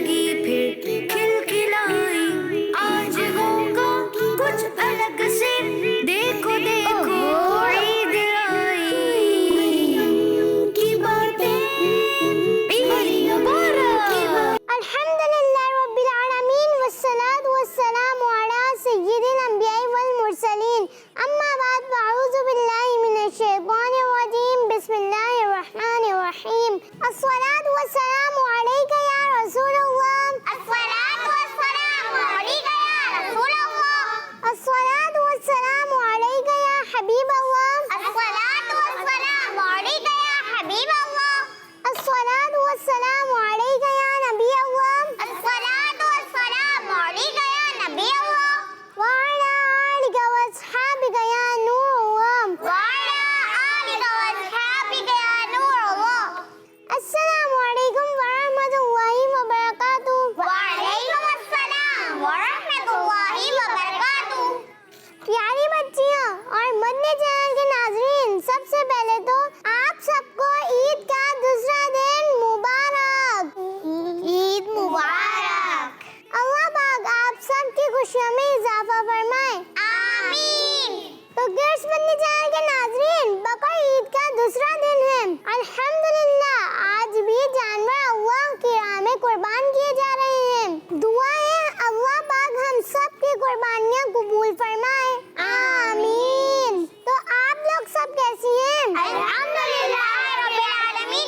जिंदगी फिर खिलखिलाई, आज होगा कुछ अलग से, देखो देखो ईद आई की बातें, ईद मुबारक। अल्हम्दुलिल्लाह रब्बिल आलमीन वस्सलातु वस्सलामु अला सय्यिदिल अंबिया'i वल मुरसलीन, अम्मा बाद फअऊज़ु बिल्लाहि मिनश शैतानिर रजीम, बिस्मिल्लाहिर रहमानिर रहीम। अस्सलातु वस्सलामु अलैका या रसूलल्लाह, अस्सलातु वस्सलामु अलैका या रसूलल्लाह, अस्सलातु वस्सलामु अलैका या हबीबल्लाह, अस्सलातु वस्सलामु अलैका या हबीबल्लाह, अस्सलातु वस्सलामु अलैका या नबी अल्लाह, अस्सलातु वस्सलामु अलैका या नबी अल्लाह, व अला आलिका व अस्हाबिका या नूर अल्लाह, व अला आलिका व अस्हाबिका या नूर अल्लाह। अस्सलामु अलैकुम व रहमतुल्लाहि व बरकातुहू। व अलैकुम अस्सलाम व रहमतुल्लाहि व बरकातुहू। प्यारी बच्चियों और मदनी चैनल के नाज़रीन, सबसे पहले तो आप सबको ईद का दूसरा दिन मुबारक। ईद मुबारक। अल्लाह पाक आप सबकी खुशियों में इजाफा फरमाए, आमीन। तो गिर्स मदनी चैनल के नाज़रीन, बकर ईद का दूसरा दिन है। अल्हम्दुलिल्लाह आज भी जानवर अल्लाह की राह में कुर्बान किए जा रहे हैं। दुआ है अल्लाह पाक हम सब की कुर्बानियाँ कबूल फरमाए, आमीन। तो आप लोग सब कैसी हैं? अल्हम्दुलिल्लाह रब्बिल आलमीन,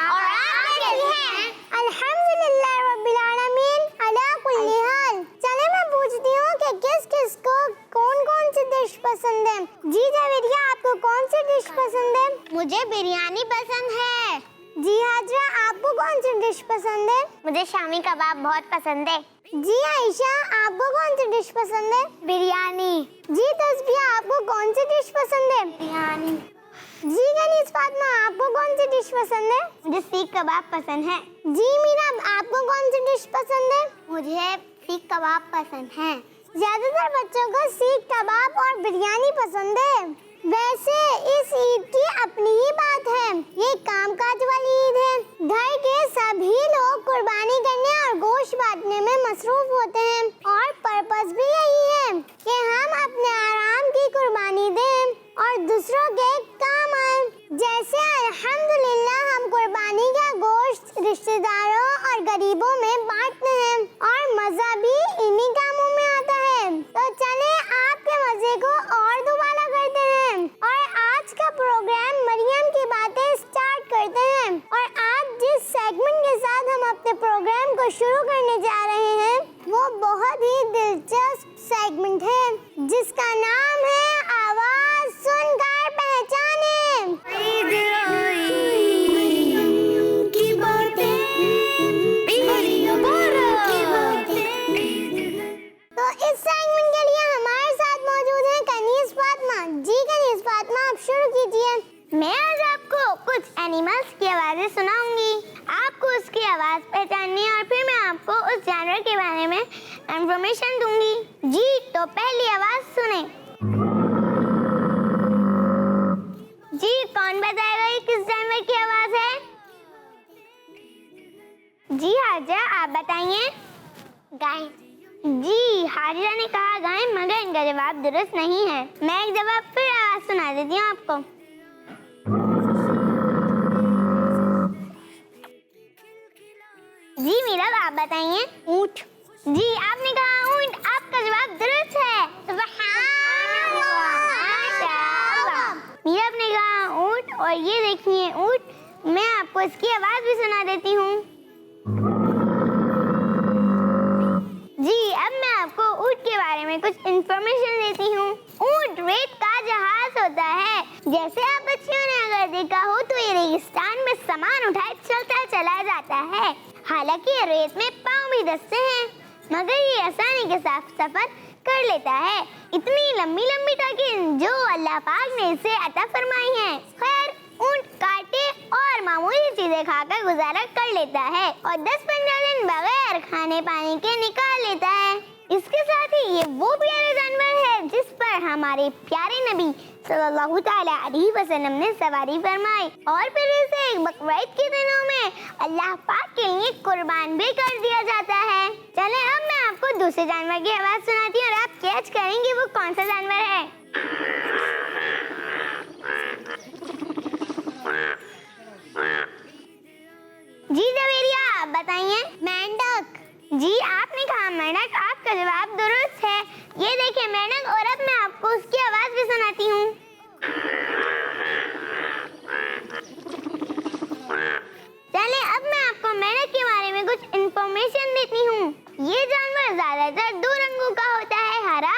और आप कैसी हैं? अल्हम्दुलिल्लाह रब्बिल आलमीन अला कुल्ली हाल। चले मैं पूछती हूँ कि किस किस को कौन कौन सी डिश पसंद है। जी जावेरिया, आपको कौन सी डिश पसंद है? मुझे बिरयानी पसंद है। जी हाजरा, आपको कौन सी डिश पसंद है? मुझे शामी कबाब बहुत पसंद है। जी आयशा, आपको कौन सी डिश पसंद है? बिरयानी। जी तस्बिया, आपको कौन सी डिश पसंद है? बिरयानी। जी गनीस फातिमा, आपको कौन सी डिश पसंद है? मुझे सीख कबाब पसंद है। जी मीरा, आपको कौन सी डिश पसंद है? मुझे सीख कबाब पसंद है। ज्यादातर बच्चों को सीख कबाब और बिरयानी पसंद है। वैसे इस ईद की अपनी ही बात है, ये कामकाज वाली ईद है। घर के सभी लोग कुर्बानी करने और गोश्त बांटने में मसरूफ होते हैं और पर्पस भी यही है कि हम अपने आराम की कुर्बानी दें और दूसरों के काम आए। जैसे अल्हम्दुलिल्लाह हम कुर्बानी का गोश्त रिश्तेदारों और गरीबों में बांटते हैं और मजा भी इन्हीं कामों में आता है। तो चले आपके मजे को और दुबारा करते हैं और आज का प्रोग्राम मरियम की बातें स्टार्ट करते हैं। और आज जिस सेगमेंट के साथ हम अपने प्रोग्राम को शुरू करने जा रहे हैं वो बहुत ही दिलचस्प सेगमेंट है जिसका नाम है आवाज सुनकर पहचाने। ईद आई की बातें, ईद मुबारक। तो इस सेगमेंट के लिए हमारे साथ मौजूद है कनीज फातिमा। जी कनीज फातिमा, आप शुरू कीजिए। मैं आज आपको कुछ एनिमल्स की आवाजें सुनाऊंगी। आपको उसकी आवाज पहचाननी है और फिर मैं आपको उस जानवर के बारे में इंफॉर्मेशन दूंगी। जी, तो पहली आवाज सुने। जी, कौन बताएगा ये किस जानवर की आवाज है? जी हाजिरा, आप बताइए। गाय। जी, हाजिरा ने कहा गाय, मगर इनका जवाब दुरुस्त नहीं है। मैं एक जवाब फिर आवाज सुना देती हूँ आपको। जी मीरा, आप बताइए। ऊंट। जी, आपने कहा ऊंट, आपका जवाब दुरुस्त है। मीरा ने कहा ऊंट और ये देखिए ऊंट। मैं आपको इसकी आवाज भी सुना देती हूँ। जी, अब मैं आपको ऊंट के बारे में कुछ इंफॉर्मेशन देती हूँ। ऊंट रेत का जहाज होता है। जैसे आप बच्चियों ने अगर देखा हो तो ये रेगिस्तान में सामान उठाए चलता चला जाता है। हालांकि ये रेत में पाँव भी धंसते हैं, मगर ये आसानी के साथ सफर कर लेता है। इतनी लंबी लंबी टांगें जो अल्लाह पाक ने इसे अता फरमाई हैं। खैर, ऊंट कांटे और मामूली चीजें खाकर गुजारा कर लेता है और 10-15 दिन बगैर खाने पानी के निकाल लेता है। इसके साथ ही ये वो प्यारा जानवर है जिस पर हमारे प्यारे नबी सल्लल्लाहु ताला अलैहि वसल्लम ने सवारी फरमाई और फिर इसे बकरीद के दिनों में अल्लाह पाक के लिए कुर्बान भी कर दिया जाता है। चलें अब मैं आपको दूसरे जानवर की आवाज सुनाती हूँ और आप कैच करेंगे वो कौन सा जानवर है। जी जवेरिया आप बताइए। मेंढक। जी आपने कहा मेंढक, आपका जवाब दुरुस्त है। ये देखिए मेंढक, और अब मैं आपको उसकी आवाज भी सुनाती हूँ। चलिए अब मैं आपको मेंढक के बारे में कुछ इंफॉर्मेशन देती हूँ। ये जानवर ज्यादातर दो रंगों का होता है, हरा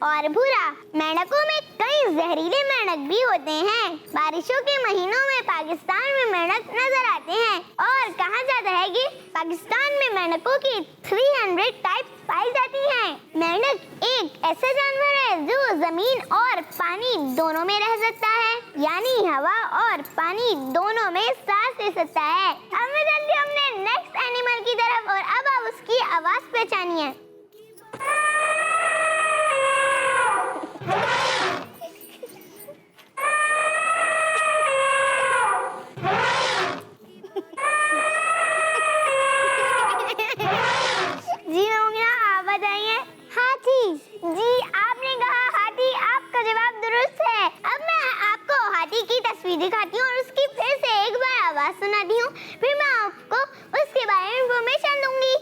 और भूरा। मेंढकों में कई जहरीले मेंढक भी होते हैं। बारिशों के महीनों में पाकिस्तान में मेंढक नजर आते हैं और कहा जाता है कि पाकिस्तान में मेंढकों की 300 टाइप्स पाई जाती हैं। मेंढक एक ऐसा जानवर है जो जमीन और पानी दोनों में रह सकता है, यानी हवा और पानी दोनों में सांस ले सकता है। अब मैं चलती हूँ अपने नेक्स्ट एनिमल की तरफ और अब आप उसकी आवाज पहचानिए। जी मोमिना आप बताइए। हाथी। जी आपने कहा हाथी, आपका जवाब दुरुस्त है। अब मैं आपको हाथी की तस्वीर दिखाती हूँ और उसकी फिर से एक बार आवाज सुनाती हूँ, फिर मैं आपको उसके बारे में इंफॉर्मेशन दूंगी।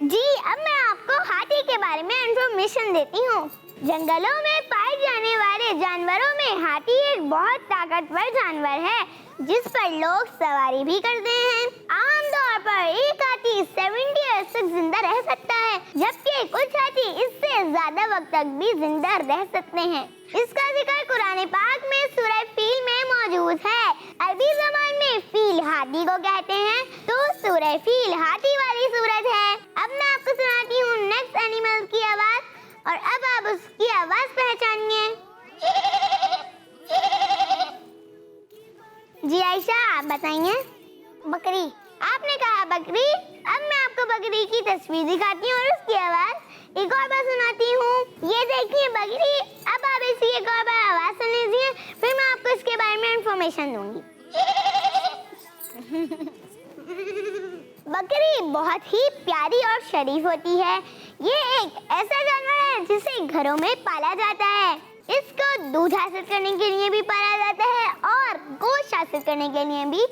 जी अब मैं आपको हाथी के बारे में इंफॉर्मेशन देती हूँ। जंगलों में पाए जाने वाले जानवरों में हाथी एक बहुत ताकतवर जानवर है जिस पर लोग सवारी भी करते हैं। आमतौर पर एक हाथी 70 इयर्स तक जिंदा रह सकता है, जबकि कुछ हाथी इससे ज्यादा वक्त तक भी जिंदा रह सकते हैं। इसका जिक्र कुरान पाक में सूरह फील में मौजूद है। अरबी ज़बान में फील हाथी को कहते हैं, तो सूरह फील हाथी वाली सूरत है। अब मैं आपको सुनाती हूँ नेक्स्ट एनिमल की आवाज और अब आप उसकी आवाज पहचानिए। जी आयशा आप बताइए। बकरी। आपने कहा बकरी। अब मैं आपको बकरी की तस्वीर दिखाती हूँ और उसकी आवाज एक और बार सुनाती हूँ। ये देखिए बकरी। अब आप इसकी एक और बार आवाज सुन लीजिए, फिर मैं आपको इसके बारे में इंफॉर्मेशन दूंगी। बकरी बहुत ही प्यारी और शरीफ होती है। ये एक ऐसा जानवर है जिसे घरों में पाला जाता है। इसको दूध हासिल करने के लिए भी पाला जाता है और गोश्त हासिल करने के लिए भी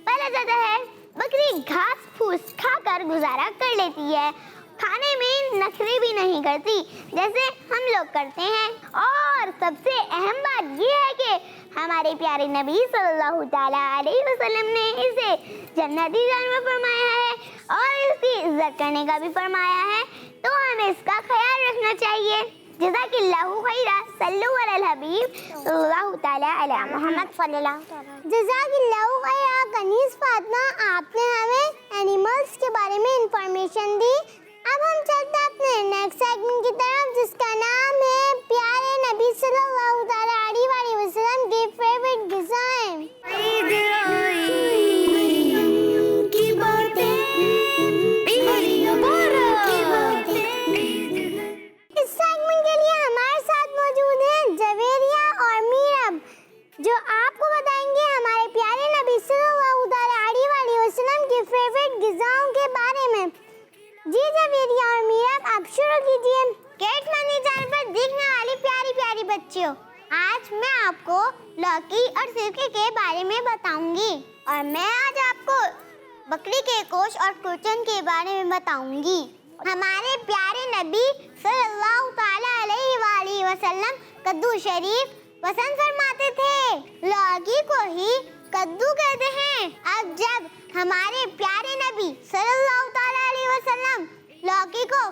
पाला जाता है। बकरी घास फूस खाकर गुजारा कर लेती है, खाने में नखरे भी नहीं करती जैसे हम लोग करते हैं। और सबसे अहम बात ये है कि हमारे प्यारे नबी सल्लल्लाहु ताला अलैहि वसल्लम ने इसे जन्नती जानवर फरमाया है और इसकी इज्जत करने का भी फरमाया है, तो हमें इसका ख्याल रखना चाहिए। जज़ाकिल्लाहु खैरा, सल्लु अलल हबीब सल्लल्लाहु ताला अला मुहम्मद सल्लल्लाहु। जज़ाकिल्लाहु खैरा। कनीज़ फातिमा, आपने हमें एनिमल्स के बारे में इंफॉर्मेशन दी। अब हम चलते हैं अपने नेक्स्ट सेगमेंट की तरफ जिसका नाम है प्यारे नबी सल्लल्लाहु ताला अलैहि वसल्लम की फेवरेट गिज़ाएं। इस सेगमेंट के लिए हमारे साथ मौजूद हैं जवेरिया और मीरब, जो आपको बताएंगे हमारे प्यारे नबी सल्लल्लाहु ताला अलैहि वसल्लम की फेवरेट गिज़ाओं के बारे में। जी जवेरिया और मीरब आप शुरू कीजिए। कैट मनी चैनल पर देखने वाली प्यारी प्यारी बच्चियों, आज मैं आपको लौकी और सिरके के बारे में बताऊंगी और मैं आज आपको बकरी के गोश्त और कुचन के बारे में बताऊंगी। हमारे प्यारे नबी सल्लल्लाहु ताला अलैहि वसल्लम कद्दू शरीफ पसंद फरमाते थे। लौकी को ही कद्दू कहते हैं। अब जब हमारे प्यारे नबी सल्लल्लाहु ताला अलैहि वसल्लम लौकी को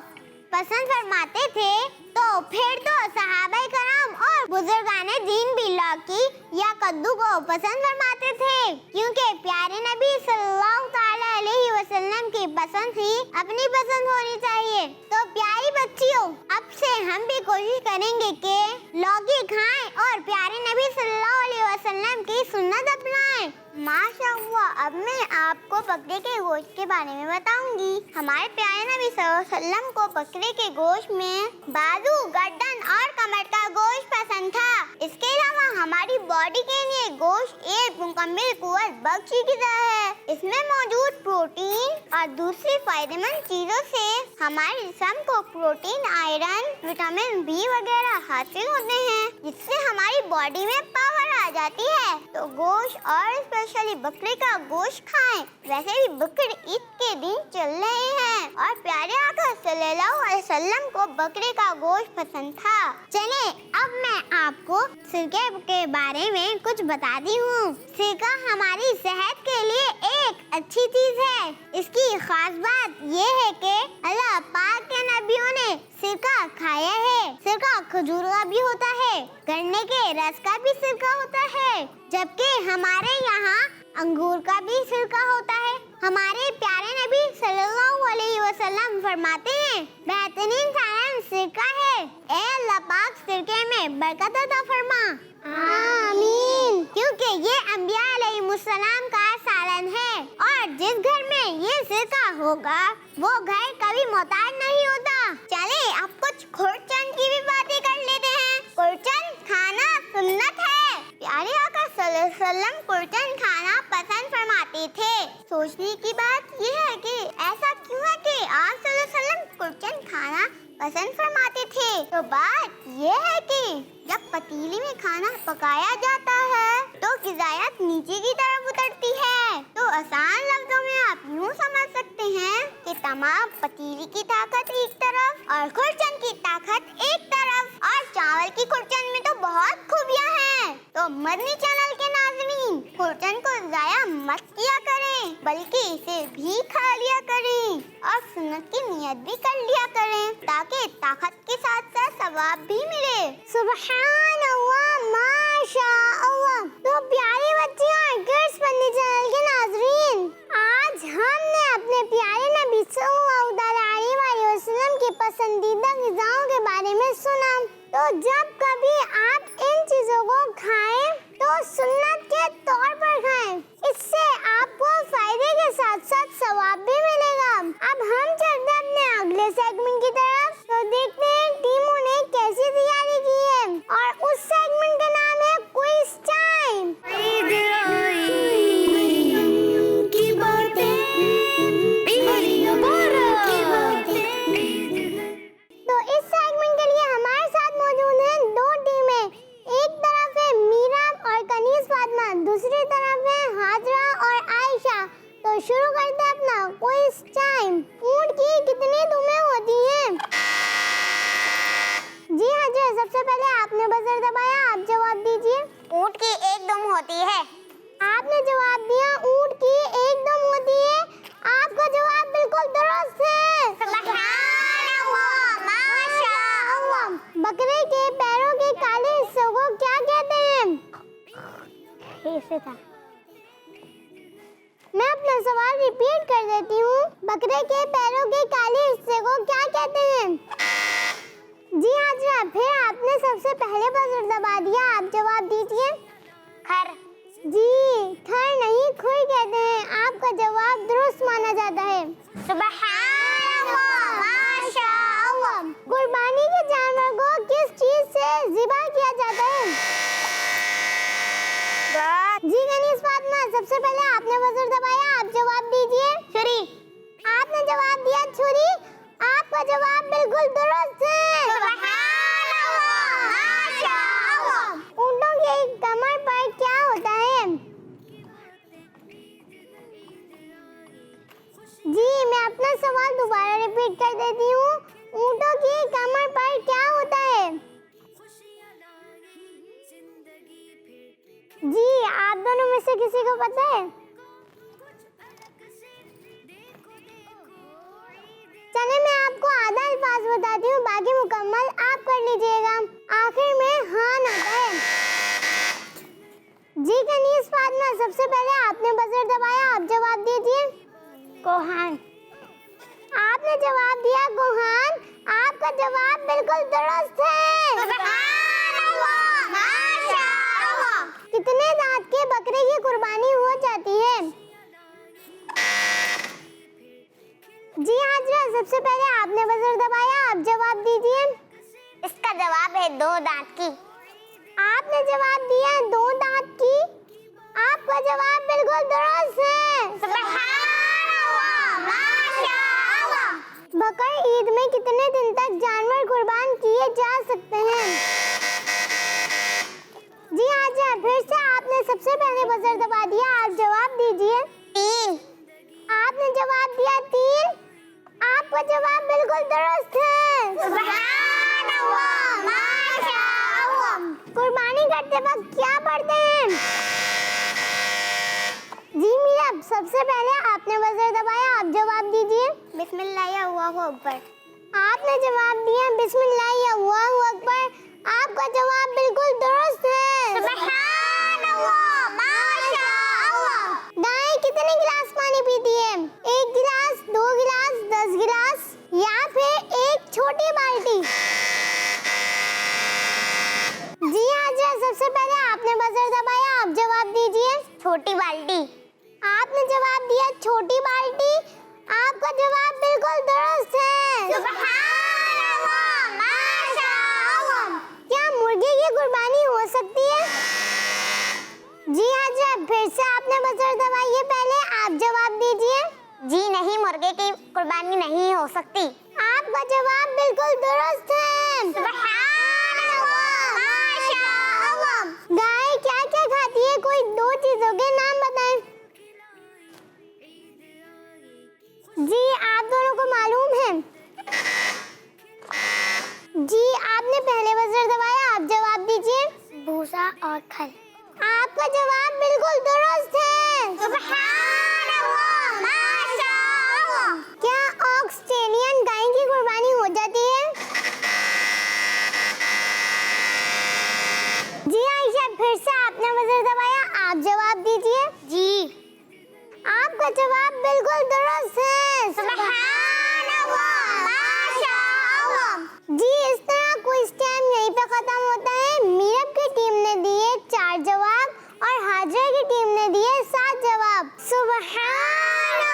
पसंद फरमाते थे तो फिर तो सहाबाए कराम और बुजुर्गाने दीन भी लौकी या कद्दू को पसंद फरमाते थे, क्योंकि प्यारे नबी सल्लल्लाहु ताला अलैहि वसल्लम की पसंद ही अपनी पसंद होनी चाहिए। तो प्यारी बच्चियों, अब से हम भी कोशिश करेंगे कि लौकी खाएं और प्यारे नबी सल्लल्लाहु अलैहि वसल्लम की सुन्नत अपनाएं। माशाअल्लाह, अब मैं आपको बकरे के गोश्त के बारे में बताऊंगी। हमारे प्यारे नबी सल्लल्लाहु अलैहि वसल्लम को बकरे के गोश्त में बाजू, गर्दन और कमर का गोश्त पसंद था। इसके अलावा हमारी बॉडी के लिए गोश्त एक मुकम्मल कुव्वत बख्श ग़िज़ा है। इसमें मौजूद प्रोटीन और दूसरी फायदेमंद चीजों से हमारे जिस्म को प्रोटीन, आयरन, विटामिन बी वगैरह हासिल होते हैं, जिससे हमारी बॉडी में पावर आ जाती है। तो गोश्त और स्पेशली बकरे का गोश्त खाएं। वैसे भी बकरीद ईद के दिन चल रहे हैं और प्यारे आका सल्लल्लाहु अलैहि वसल्लम को बकरे का गोश्त पसंद था। चले अब मैं आपको सिरके के बारे में कुछ बताती हूँ। सिरका हमारी सेहत के लिए एक अच्छी चीज है। इसकी खास बात ये है कि अल्लाह पाक के नबियों ने सिरका खाया है। सिरका खजूर का भी होता है, गन्ने के रस का भी सिरका होता है, जबकि हमारे यहाँ अंगूर का भी सिरका होता है। हमारे प्यारे नबी सल्लल्लाहु अलैहि वसल्लम फरमाते हैं, बेहतरीन सालन सिरका है। ए अल्लाह पाक सिरके में बरकत अता फरमा। आमीन। क्योंकि ये अंबिया अलैहिमुस्सलाम का सालन है और जिस घर में ये सिरका होगा वो घर कभी मोहताज नहीं होता। चले अब कुछ खुरचन की भी बातें कर लेते हैं। खुरचन खाना सुन्नत है। प्यारे आका सल्लल्लाहु अलैहि वसल्लम खुरचन खाना पसंद फरमाते थे। सोचने की बात ये है कि ऐसा क्यों है कि आप सल्लल्लाहु अलैहि वसल्लम खुरचन खाना पसंद फरमाते थे। तो बात ये है कि जब पतीली में खाना पकाया जाता है तो ग़िज़ायत नीचे की तरफ उतरती है। तो आसान लफ्जों में आप यूँ समझ सकते हैं कि तमाम पतीली की ताकत एक तरफ और खुरचन की ताकत एक तरफ, और चावल की खुरचन में तो बहुत खूबियाँ हैं। तो मदनी चैनल के नाज़रीन, खुरचन को ज़ाया मत किया करें, बल्कि इसे भी खा लिया करें और सुन्नत की नियत भी कर लिया करें, ताकि ताकत के साथ साथ सवाब भी मिले। सुभान अल्लाह, माशा अल्लाह। तो प्यारे बच्चे और गर्ल्स मदनी चैनल के नाज़रीन, आज हमने अपने प्यारे नबी सल्लल्लाहु अलैहि वसल्लम की पसंदीदा ग़िज़ाओं के बारे में सुना। तो जब कभी आप इन चीजों को खाएं तो सुन्नत के तौर पर खाएं। इससे आपको फायदे के साथ साथ सवाब भी मिलेगा। अब हम चलते हैं अपने अगले सेगमेंट की तरफ। तो देखते हैं टीमों ने कैसी तैयारी की है, और उस सेगमेंट का नाम है क्विज टाइम। तो इस सेगमेंट के लिए हमारे साथ मौजूद हैं दो टीमें। एक तरफ है मीरा और कनीज फातिमा, दूसरी तरफ है हाजरा और आयशा। तो शुरू करते हैं अपना क्विज टाइम। ऊंट की कितनी दुमें होती हैं? जी हाजरा, सबसे पहले आपने बजर दबाया, आप जवाब दीजिए। ऊंट की एक दुम होती है। आपने जवाब दिया ऊंट की एक दुम होती है। आपका जवाब बिल्कुल दुरुस्त है। बकरे के पैरों के काले हिस्सों को क्या कहते हैं? ऐसे था। मैं अपना सवाल रिपीट कर देती हूँ। बकरे के पैरों के काले हिस्से को क्या कहते हैं? जी हाजरा, फिर आपने सबसे पहले बजर दबा दिया, आप जवाब दीजिए। खर। जी, खर नहीं खुर कहते हैं। आपका जवाब दुरुस्त माना जाता है। सुभान माशाअल्लाह। कुर्बानी के जानवर को किस चीज से ज़िबा किया जाता है? जी कनीज फातिमा, सबसे पहले आपने बजर दबाया, आप जवाब दीजिए। छुरी। आपने जवाब दिया छुरी। आपका जवाब बिल्कुल दुरुस्त है। सुभान माशाअल्लाह। ऊंटों के कमर पर क्या होता है? जी, मैं अपना सवाल दोबारा रिपीट कर देती हूँ। ऊंटों की कमर पर क्या होता है? जी, आप दोनों में से किसी को पता है? चलिए मैं आपको आधा अल्फाज बताती हूँ, बाकी मुकम्मल आप कर लीजिएगा। आखिर में हान आता है। जी कनीज फातिमा, सबसे पहले आपने बजर दबाया, आप जवाब दीजिए। कोहान। आपने जवाब दिया कोहान। आपका जवाब बिल्कुल दुरुस्त है। सुभान अल्लाह, माशाअल्लाह। कितने दांत के बकरे की कुर्बानी हो जाती सबसे पहले आपने बजर दबाया, आप जवाब दीजिए। इसका जवाब है 2 दांत की। आपने जवाब दिया 2 दांत की। आपका जवाब बिल्कुल दुरुस्त है। सुभानअल्लाह, माशाअल्लाह। बकर ईद में कितने दिन तक जानवर कुर्बान किए जा सकते हैं? जी हाँ जी, फिर से आपने सबसे पहले बजर दबा दिया, आप जवाब दीजिए। 3। आपने जवाब दिया 3। आपका जवाब बिल्कुल दुरुस्त है। सुभानअल्लाह, माशाअल्लाह। कुर्बानी करते वक्त क्या पढ़ते हैं? जी मीरा, सबसे पहले आपने बजर दबाया, आप जवाब दीजिए। बिस्मिल्लाह अल्लाहु अकबर। आपने जवाब दिया बिस्मिल्लाह अल्लाहु अकबर। आपका जवाब बिल्कुल दुरुस्त है। सुभानअल्लाह, माशाअल्लाह। गाय कितने गिलास पानी पीती है? 1 गिलास, 2 गिलास, 10 गिलास या फिर एक छोटी बाल्टी? जी हाँ जी, सबसे पहले आपने बजर दबाया, आप जवाब दीजिए। छोटी बाल्टी। आपने जवाब दिया छोटी बाल्टी। आपका जवाब बिल्कुल दुरुस्त है। सुभानअल्लाह, माशाअल्लाह। क्या मुर्गे की कुर्बानी हो सकती है? जी हाँ जी, फिर से आपने बजर दबाइए, पहले आप जवाब दीजिए। जी नहीं, मुर्गे की कुर्बानी नहीं हो सकती। आपका जवाब बिल्कुल दुरुस्त है। सुभानअल्लाह, माशाअल्लाह। गाय क्या क्या खाती है? कोई 2 चीजों के नाम बताएं। जी आप दोनों को मालूम है? जी आपने पहले बजर दबाया, आप जवाब दीजिए। भूसा और खल। आपका जवाब बिल्कुल दुरुस्त है। सुभानअल्लाह, माशाअल्लाह। क्या ऑस्ट्रेलियन गाय की कुर्बानी हो जाती है? जी आयशा, फिर से आपने बजर दबाया, आप जवाब दीजिए। जी। आपका जवाब बिल्कुल दुरुस्त है। सुभानअल्लाह, माशाअल्लाह। जी इस तरह क्विज टाइम यहीं पे खत्म होता है। मीरब की टीम ने दिए 4 जवाब और हाजिरा की टीम ने दिए 7 जवाब। सुभानअल्लाह,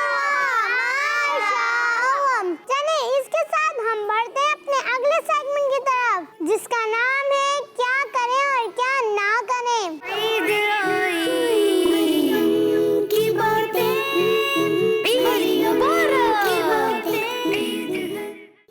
माशाअल्लाह। चले इसके साथ हम बढ़ते हैं अपने अगले सेगमेंट की तरफ, जिसका नाम है क्या करें और क्या ना करें। ईद आई की बातें, ईद मुबारक की बातें।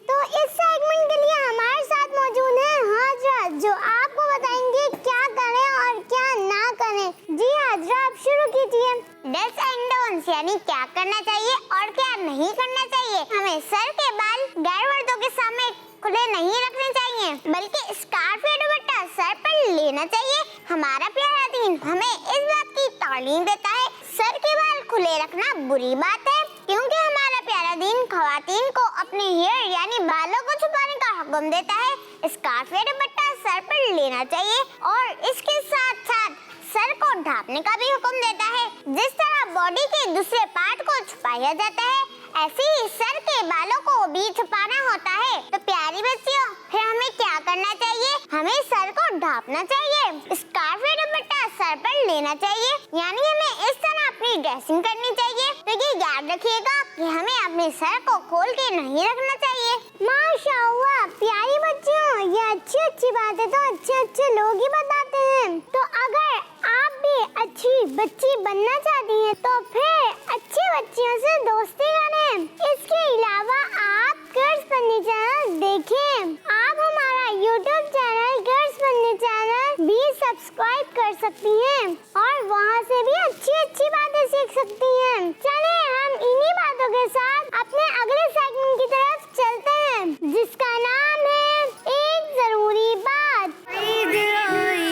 तो इस सेगमेंट के लिए हमारे साथ मौजूद है हाजरा, जो आपको बताएंगे क्या करें और क्या ना करें। जी हाजरा, आप शुरू कीजिए। डस एंड डोंट्स यानी क्या करना चाहिए और क्या नहीं करना चाहिए। हमें सर के बाल गैर मर्दों के सामने खुले नहीं रखने चाहिए, बल्कि स्कार्फ या दुपट्टा सर पर लेना चाहिए। हमारा प्यारा दीन हमें इस बात की तालीम देता है सर के बाल खुले रखना बुरी बात है, क्योंकि हमारा प्यारा दीन खवातीन को अपने हेयर यानी बालों को छुपाने का हुक्म देता है। स्कार्फ या दुपट्टा सर पर लेना चाहिए और इसके साथ साथ सर को ढांपने का भी हुक्म देता है। जिस तरह बॉडी के दूसरे पार्ट को छुपाया जाता है, ऐसे ही सर के बालों को भी छुपाना होता है। तो प्यारी बच्चियों, फिर हमें क्या करना चाहिए? हमें सर को ढांपना चाहिए, स्कार्फ या दुपट्टा सर पर लेना चाहिए, यानी हमें इस तरह अपनी ड्रेसिंग करनी चाहिए। तो ये याद रखिएगा कि हमें अपने सर को खोल के नहीं रखना चाहिए। माशाअल्लाह, प्यारी बच्चियों, ये अच्छी बातें तो अच्छे लोग ही बताते हैं। तो अगर आप भी अच्छी बच्ची बनना चाहती हैं, तो फिर अच्छी बच्चियों से दोस्ती करें। इसके अलावा आप गर्ल्स फनी चैनल देखें। आप हमारा YouTube channel girls funny channel भी सब्सक्राइब कर सकती हैं और वहाँ से भी अच्छी बातें सीख सकती हैं। चले हम इन्हीं बातों के साथ अपने अगले सेगमेंट की तरफ चलते हैं, जिसका नाम है एक जरूरी बात। ईद आई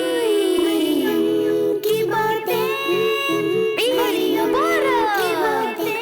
की बातें, ईद मुबारक की बातें।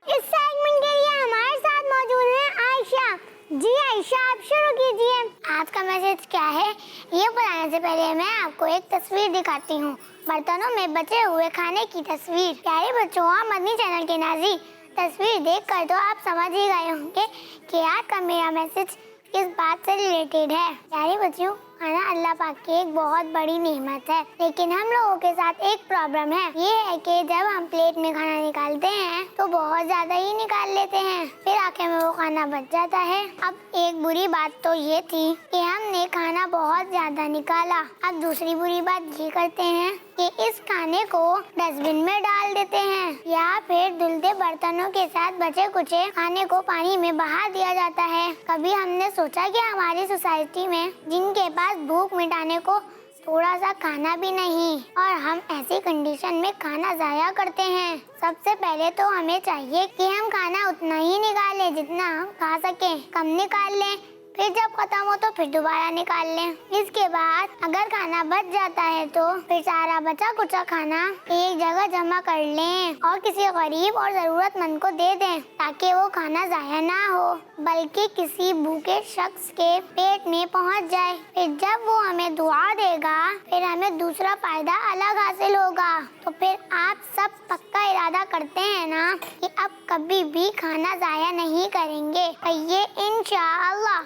इस सेगमेंट के लिए हमारे साथ मौजूद है आयशा। जी आयशा, आप शुरू कीजिए। आज का मैसेज क्या है ये बताने से पहले मैं आपको एक तस्वीर दिखाती हूँ। बर्तनों में बचे हुए खाने की तस्वीर। प्यारे बच्चों, मदनी चैनल के नाज़रीन, तस्वीर देखकर तो आप समझ ही गए होंगे कि आज का मेरा मैसेज किस बात से रिलेटेड है। प्यारे बच्चों, खाना अल्लाह पाक की एक बहुत बड़ी नेमत है, लेकिन हम लोगों के साथ एक प्रॉब्लम है। ये है कि जब हम प्लेट में खाना निकालते हैं तो बहुत ज्यादा ही निकाल लेते हैं, फिर आखिर में वो खाना बच जाता है। अब एक बुरी बात तो ये थी कि हमने खाना बहुत ज्यादा निकाला। अब दूसरी बुरी बात ये करते हैं कि इस खाने को डस्टबिन में डाल देते हैं या फिर धुलते बर्तनों के साथ बचे कुचे खाने को पानी में बहा दिया जाता है। कभी हमने सोचा कि हमारी सोसाइटी में जिनके पास भूख मिटाने को थोड़ा सा खाना भी नहीं और हम ऐसी कंडीशन में खाना जाया करते हैं। सबसे पहले तो हमें चाहिए कि हम खाना उतना ही निकालें जितना हम खा सकें, कम निकाल लें, फिर जब खत्म हो तो फिर दोबारा निकाल लें। इसके बाद अगर खाना बच जाता है तो फिर सारा बचा कुचा खाना एक जगह जमा कर लें और किसी गरीब और जरूरतमंद को दे दें ताकि वो खाना जाया ना हो बल्कि किसी भूखे शख्स के पेट में पहुंच जाए। फिर जब वो हमें दुआ देगा फिर हमें दूसरा फायदा अलग हासिल होगा। तो फिर आप सब पक्का इरादा करते हैं ना कि अब कभी भी खाना जाया नहीं करेंगे? ये इंशाअल्लाह।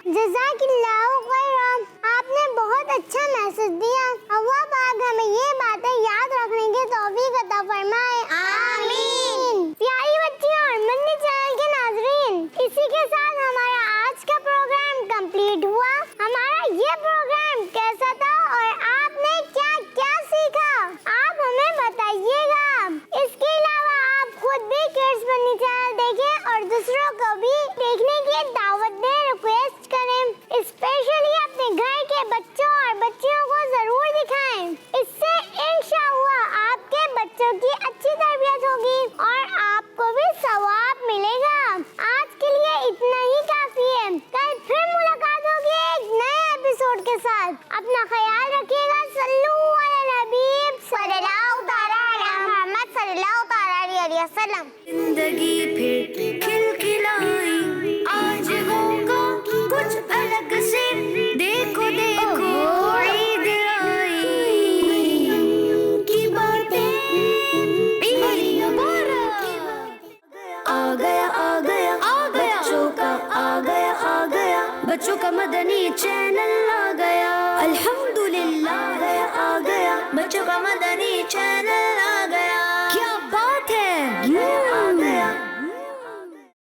जज़ाकिल्लाहु खैरन। आपने बहुत अच्छा मैसेज दिया। अल्लाह पाक हमें ये बातें याद रखने की तौफीक अता फरमाए। आमीन। प्यारी बच्चियों और मन्नी चैनल के नाज़रीन, इसी के साथ हमारा आज का प्रोग्राम कंप्लीट हुआ। हमारा ये प्रोग्राम कैसा था और आपने क्या क्या सीखा, आप हमें बताइएगा। इसके अलावा आप खुद भी किड्स मन्नी चैनल देखें और दूसरों को भी देखने की दावत दें, रिक्वेस्ट करें। स्पेशली अपने घर के बच्चों और बच्चियों को जरूर दिखाएं। इससे इंशाअल्लाह आपके बच्चों की अच्छी तरबियत होगी और आपको भी सवाब मिलेगा। आज के लिए इतना ही काफी है। कल फिर मुलाकात होगी एक नए एपिसोड के साथ। अपना ख्याल रखिएगा। सल्लू अला हबीब सल्लल्लाहु तआला अलैहि मुहम्मद सल्लल्लाहु तआला अलैहि वसल्लम। जिंदगी फिर खिलखिलाई, आज होगा कुछ अलग से। देखो देखो ईद आई की बातें, ईद मुबारक। आ गया आ गया आ गया बच्चों का, आ गया आ गया बच्चों का मदनी चैनल आ गया। अल्हम्दुलिल्लाह आ गया बच्चों का मदनी चैनल।